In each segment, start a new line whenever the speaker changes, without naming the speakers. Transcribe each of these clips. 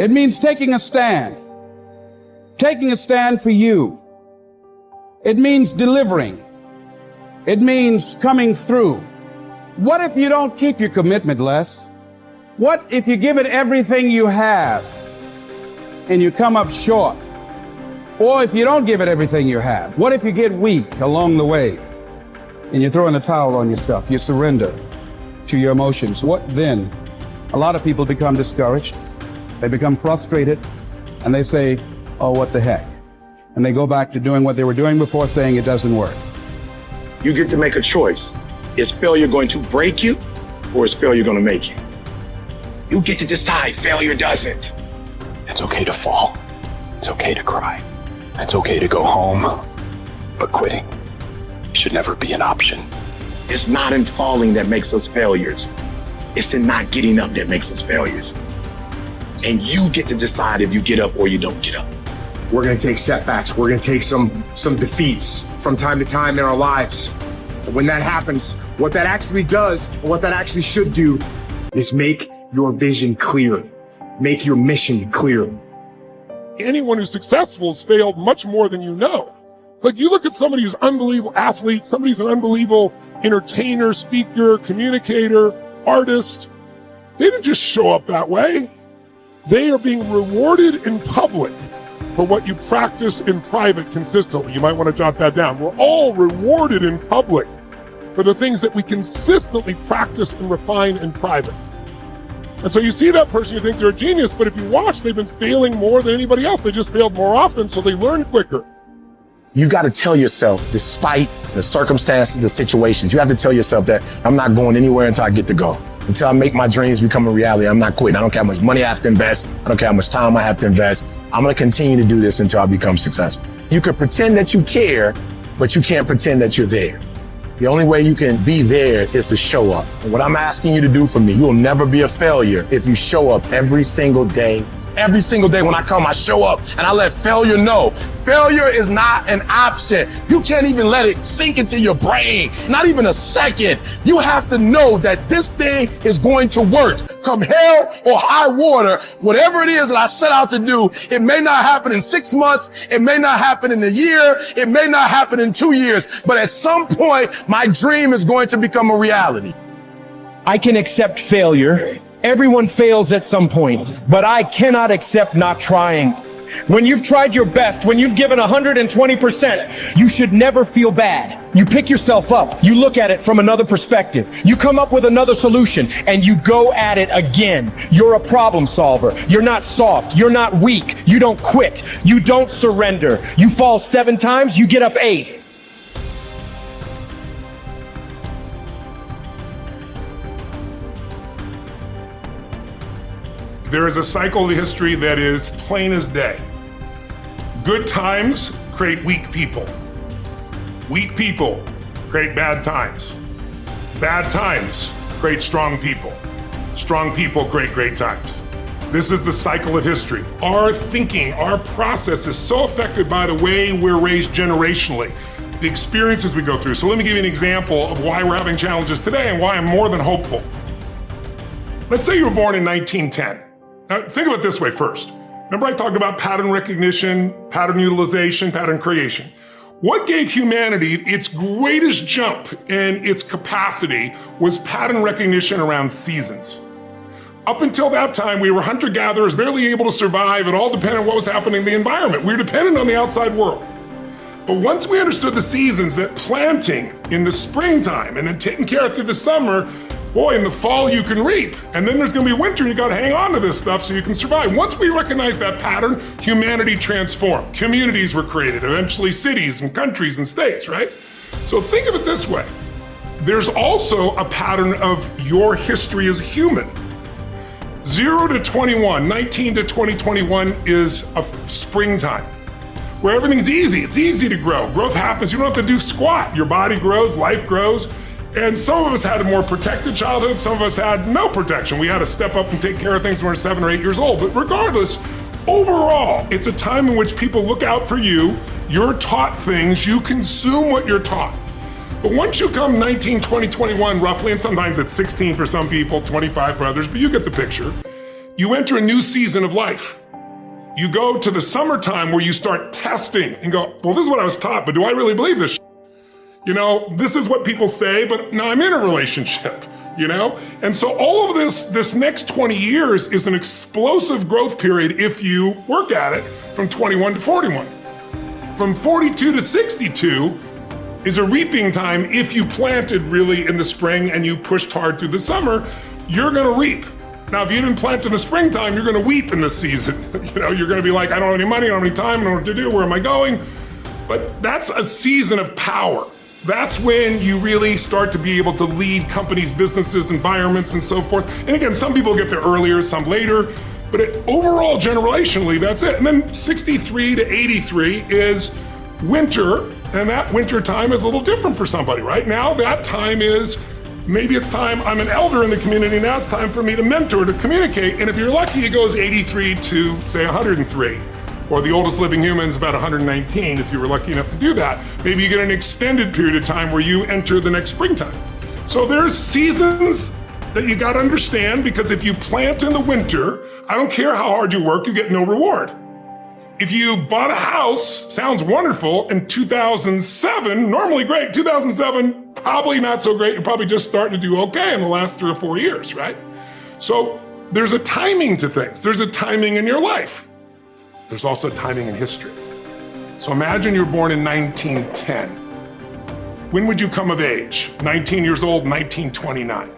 It means taking a stand for you. It means delivering. It means coming through. What if you don't keep your commitment, Les? What if you give it everything you have and you come up short? Or if you don't give it everything you have, what if you get weak along the way and you throw in a towel on yourself, you surrender to your emotions? What then? A lot of people become discouraged, they become frustrated, and they say, oh, what the heck? And they go back to doing what they were doing before, saying it doesn't work.
You get to make a choice. Is failure going to break you, or is failure going to make you? You get to decide. Failure doesn't.
It's okay to fall. It's okay to cry. It's okay to go home. But quitting should never be an option.
It's not in falling that makes us failures. It's in not getting up that makes us failures. And you get to decide if you get up or you don't get up.
We're going to take setbacks. We're going to take some defeats from time to time in our lives. And when that happens, what that actually does, or what that actually should do, is make your vision clear. Make your mission clear.
Anyone who's successful has failed much more than you know. It's like you look at somebody who's an unbelievable athlete, somebody who's an unbelievable entertainer, speaker, communicator, artist. They didn't just show up that way. They are being rewarded in public for what you practice in private consistently. You might want to jot that down. We're all rewarded in public for the things that we consistently practice and refine in private. And so you see that person, you think they're a genius, but if you watch, they've been failing more than anybody else. They just failed more often, so they learn quicker.
You got to tell yourself, despite the circumstances, the situations, you have to tell yourself that I'm not going anywhere until I get to go. Until I make my dreams become a reality, I'm not quitting. I don't care how much money I have to invest. I don't care how much time I have to invest. I'm going to continue to do this until I become successful. You can pretend that you care, but you can't pretend that you're there. The only way you can be there is to show up. And what I'm asking you to do for me, you will never be a failure if you show up every single day. Every single day when I come, I show up and I let failure know. Failure is not an option. You can't even let it sink into your brain, not even a second. You have to know that this thing is going to work. Come hell or high water, whatever it is that I set out to do, it may not happen in 6 months, it may not happen in a year, it may not happen in 2 years, but at some point, my dream is going to become a reality.
I can accept failure. Everyone fails at some point, but I cannot accept not trying. When you've tried your best, when you've given 120%, you should never feel bad. You pick yourself up, you look at it from another perspective, you come up with another solution, and you go at it again. You're a problem solver. You're not soft. You're not weak. You don't quit. You don't surrender. You fall 7 times, you get up 8.
There is a cycle of history that is plain as day. Good times create weak people. Weak people create bad times. Bad times create strong people. Strong people create great times. This is the cycle of history. Our thinking, our process is so affected by the way we're raised generationally, the experiences we go through. So let me give you an example of why we're having challenges today and why I'm more than hopeful. Let's say you were born in 1910. Now, think of it this way first. Remember I talked about pattern recognition, pattern utilization, pattern creation. What gave humanity its greatest jump and its capacity was pattern recognition around seasons. Up until that time, we were hunter-gatherers, barely able to survive. It all depended on what was happening in the environment. We were dependent on the outside world. But once we understood the seasons, that planting in the springtime and then taking care of through the summer, boy, in the fall you can reap, and then there's gonna be winter, you gotta hang on to this stuff so you can survive. Once we recognized that pattern, humanity transformed. Communities were created, eventually cities and countries and states, right? So think of it this way. There's also a pattern of your history as a human. 0 to 21, 19 to 2021 is a springtime, where everything's easy. It's easy to grow. Growth happens, you don't have to do squat. Your body grows, life grows. And some of us had a more protected childhood, some of us had no protection. We had to step up and take care of things when we were 7 or 8 years old. But regardless, overall, it's a time in which people look out for you, you're taught things, you consume what you're taught. But once you come 19, 20, 21 roughly, and sometimes it's 16 for some people, 25 for others, but you get the picture, You enter a new season of life. You go to the summertime where you start testing and go, well, this is what I was taught, but do I really believe this? You know, this is what people say, but now I'm in a relationship, you know? And so all of this next 20 years is an explosive growth period if you work at it from 21 to 41. From 42 to 62 is a reaping time if you planted really in the spring and you pushed hard through the summer, you're gonna reap. Now, if you didn't plant in the springtime, you're gonna weep in this season. You know, you're gonna be like, I don't have any money, I don't have any time, I don't know what to do, where am I going? But that's a season of power. That's when you really start to be able to lead companies, businesses, environments, and so forth. And again, some people get there earlier, some later, but overall, generationally, that's it. And then 63 to 83 is winter, and that winter time is a little different for somebody. Right now, that time is, maybe it's time, I'm an elder in the community, now it's time for me to mentor, to communicate. And if you're lucky, it goes 83 to, say, 103. Or the oldest living human is about 119, if you were lucky enough to do that. Maybe you get an extended period of time where you enter the next springtime. So there's seasons that you gotta understand, because if you plant in the winter, I don't care how hard you work, you get no reward. If you bought a house, sounds wonderful, in 2007, normally great, 2007, probably not so great, you're probably just starting to do okay in the last 3 or 4 years, right? So there's a timing to things. There's a timing in your life. There's also timing in history. So imagine you're born in 1910. When would you come of age? 19 years old, 1929.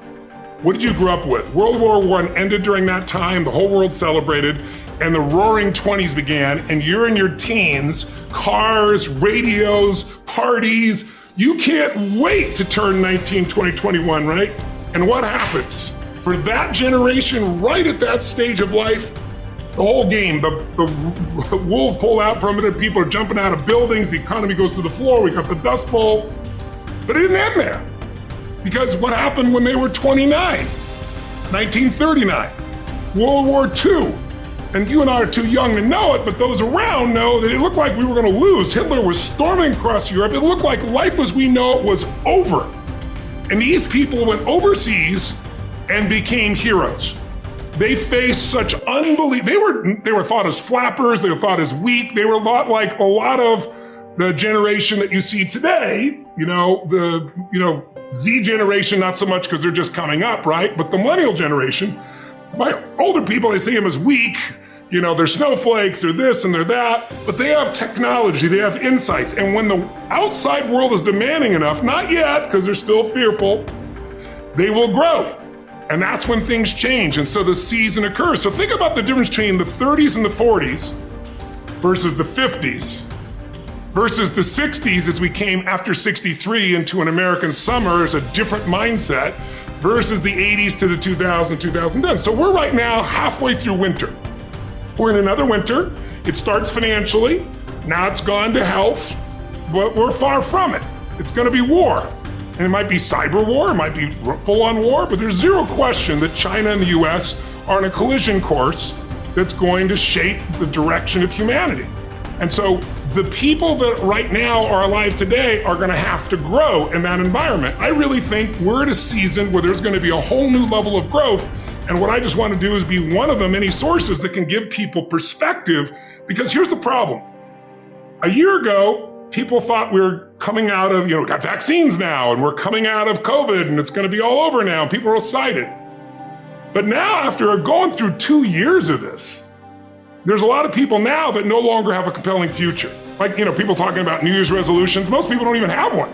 What did you grow up with? World War I ended during that time, the whole world celebrated, and the roaring 20s began, and you're in your teens, cars, radios, parties. You can't wait to turn 19, 20, 21, right? And what happens? For that generation, right at that stage of life, the whole game, the wolves pull out from it, and people are jumping out of buildings, the economy goes to the floor, we got the Dust Bowl. But it didn't end there. Because what happened when they were 29? 1939, World War II. And you and I are too young to know it, but those around know that it looked like we were gonna lose. Hitler was storming across Europe. It looked like life as we know it was over. And these people went overseas and became heroes. They faced such unbelievable, they were thought as flappers, they were thought as weak, they were a lot like a lot of the generation that you see today, the Z generation, not so much because they're just coming up, right? But the millennial generation, by older people, they see them as weak, they're snowflakes, they're this and they're that, but they have technology, they have insights. And when the outside world is demanding enough, not yet, because they're still fearful, they will grow. And that's when things change. And so the season occurs. So think about the difference between the 30s and the 40s versus the 50s versus the 60s as we came after 63 into an American summer as a different mindset versus the 80s to the 2000s, 2010. So we're right now halfway through winter. We're in another winter. It starts financially. Now it's gone to health, but we're far from it. It's gonna be war. And it might be cyber war, it might be full-on war, but there's zero question that China and the US are on a collision course that's going to shape the direction of humanity. And so the people that right now are alive today are gonna have to grow in that environment. I really think we're at a season where there's gonna be a whole new level of growth. And what I just want to do is be one of the many sources that can give people perspective, because here's the problem. A year ago, people thought we were coming out of, we got vaccines now, and we're coming out of COVID, and it's gonna be all over now, and people are excited. But now, after going through 2 years of this, there's a lot of people now that no longer have a compelling future. Like, people talking about New Year's resolutions, most people don't even have one.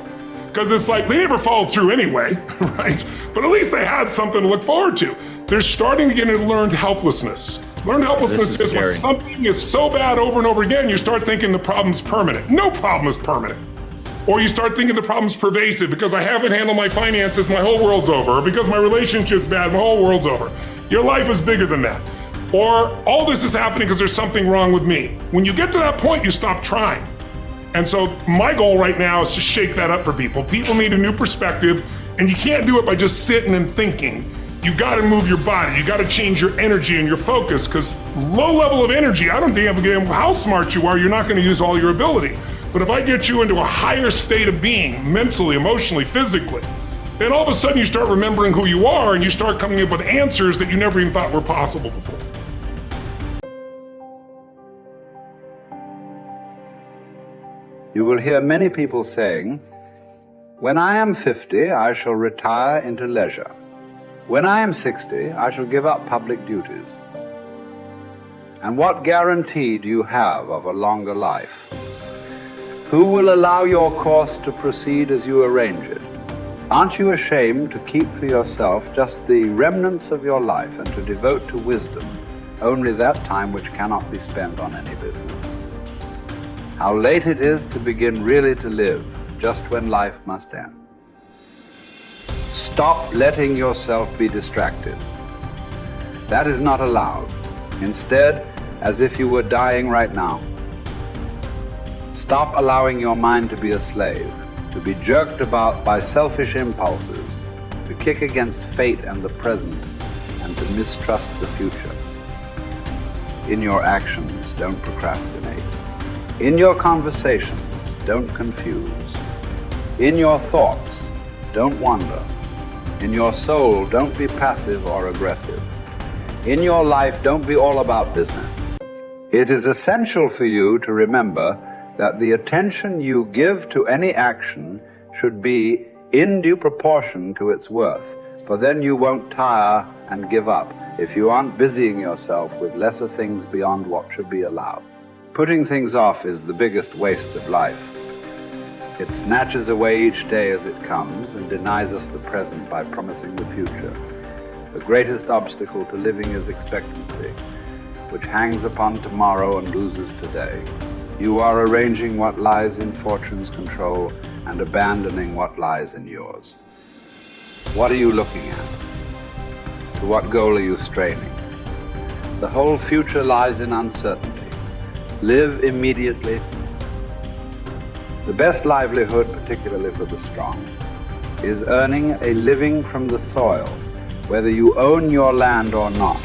Because it's like, they never followed through anyway, right? But at least they had something to look forward to. They're starting to get into learned helplessness. Learned helplessness is when something is so bad over and over again, you start thinking the problem's permanent. No problem is permanent. Or you start thinking the problem's pervasive because I haven't handled my finances, my whole world's over. Or because my relationship's bad, my whole world's over. Your life is bigger than that. Or all this is happening because there's something wrong with me. When you get to that point, you stop trying. And so my goal right now is to shake that up for people. People need a new perspective, and you can't do it by just sitting and thinking. You gotta move your body, you gotta change your energy and your focus, because low level of energy, I don't damn how smart you are, you're not gonna use all your ability. But if I get you into a higher state of being, mentally, emotionally, physically, then all of a sudden you start remembering who you are and you start coming up with answers that you never even thought were possible before.
You will hear many people saying, "When I am 50, I shall retire into leisure. When I am 60, I shall give up public duties." And what guarantee do you have of a longer life? Who will allow your course to proceed as you arrange it? Aren't you ashamed to keep for yourself just the remnants of your life and to devote to wisdom only that time which cannot be spent on any business? How late it is to begin really to live, just when life must end. Stop letting yourself be distracted. That is not allowed. Instead, as if you were dying right now. Stop allowing your mind to be a slave, to be jerked about by selfish impulses, to kick against fate and the present, and to mistrust the future. In your actions, don't procrastinate. In your conversations, don't confuse. In your thoughts, don't wander. In your soul, don't be passive or aggressive. In your life, don't be all about business. It is essential for you to remember that the attention you give to any action should be in due proportion to its worth, for then you won't tire and give up if you aren't busying yourself with lesser things beyond what should be allowed. Putting things off is the biggest waste of life. It snatches away each day as it comes and denies us the present by promising the future. The greatest obstacle to living is expectancy, which hangs upon tomorrow and loses today. You are arranging what lies in fortune's control and abandoning what lies in yours. What are you looking at? To what goal are you straining? The whole future lies in uncertainty. Live immediately. The best livelihood, particularly for the strong, is earning a living from the soil, whether you own your land or not.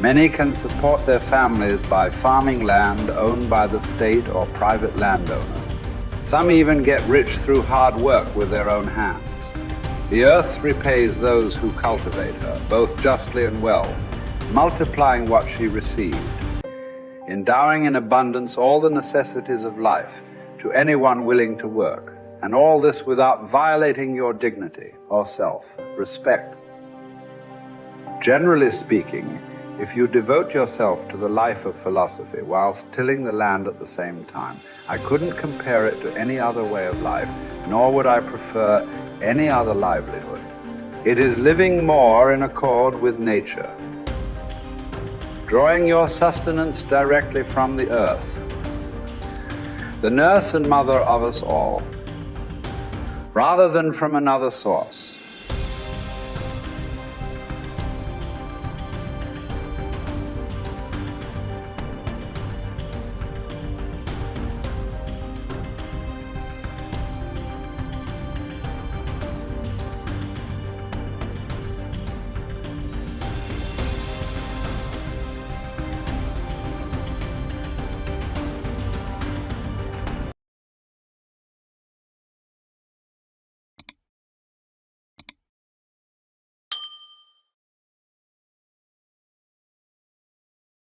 Many can support their families by farming land owned by the state or private landowners. Some even get rich through hard work with their own hands. The earth repays those who cultivate her, both justly and well, multiplying what she received, endowing in abundance all the necessities of life to anyone willing to work, and all this without violating your dignity or self-respect. Generally speaking, if you devote yourself to the life of philosophy whilst tilling the land at the same time, I couldn't compare it to any other way of life, nor would I prefer any other livelihood. It is living more in accord with nature, drawing your sustenance directly from the earth, the nurse and mother of us all, rather than from another source.